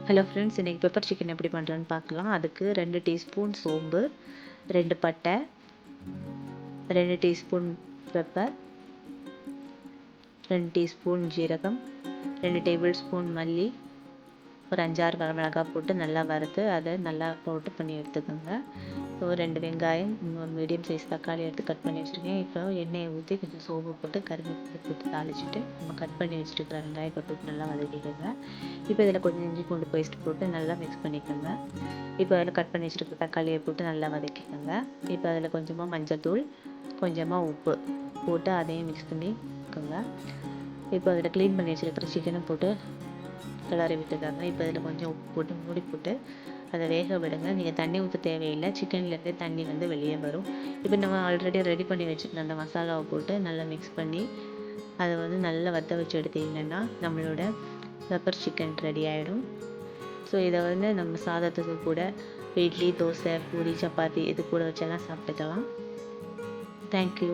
Hello friends, இன்றைக்கி pepper chicken எப்படி பண்ணுறேன்னு பார்க்கலாம். அதுக்கு 2 டீஸ்பூன் சோம்பு, 2 பட்டை, 2 டீஸ்பூன் பெப்பர், 2 டீஸ்பூன் ஜீரகம், 2 டேபிள் ஸ்பூன் மல்லி, ஒரு 5-6 வரமிளகாய் போட்டு நல்லா வறுத்து அதை நல்லா போட்டு பண்ணி எடுத்துக்கோங்க. ஸோ 2 வெங்காயம், மீடியம் சைஸ் தக்காளி எடுத்து கட் பண்ணி வச்சுருக்கேன். இப்போ எண்ணெயை ஊற்றி கொஞ்சம் சோம்பு போட்டு கருவேப்பிலை போட்டு தாளிச்சிட்டு நம்ம கட் பண்ணி வச்சுருக்கிற வெங்காயத்தை போட்டு நல்லா வதக்கிக்கோங்க. இப்போ இதில் கொஞ்சம் இஞ்சி பூண்டு பேஸ்ட் போட்டு நல்லா மிக்ஸ் பண்ணிக்கோங்க. இப்போ அதில் கட் பண்ணி வச்சுருக்க தக்காளியை போட்டு நல்லா வதக்கிக்கோங்க. இப்போ அதில் கொஞ்சமாக மஞ்சள் தூள், கொஞ்சமாக உப்பு போட்டு அதையும் மிக்ஸ் பண்ணிக்கோங்க. இப்போ அதில் க்ளீன் பண்ணி வச்சுருக்கிற சிக்கனை போட்டு கிளறி விட்டுக்காங்க. இப்போ இதில் கொஞ்சம் உப்பு போட்டு மூடி போட்டு அதை வேக விடுங்க. நீங்கள் தண்ணி ஊற்ற தேவையில்லை, சிக்கன்லேருந்தே தண்ணி வந்து வெளியே வரும். இப்போ நம்ம ஆல்ரெடி ரெடி பண்ணி வச்சுருந்த அந்த மசாலாவை போட்டு நல்லா மிக்ஸ் பண்ணி அதை வந்து நல்லா வற்ற வச்சு எடுத்தீங்கன்னா நம்மளோட பெப்பர் சிக்கன் ரெடி ஆகிடும். ஸோ இதை வந்து நம்ம சாதத்துக்கு கூட இட்லி, தோசை, பூரி, சப்பாத்தி இது கூட வச்செல்லாம் சாப்பிட்டுக்கலாம். தேங்க்யூ.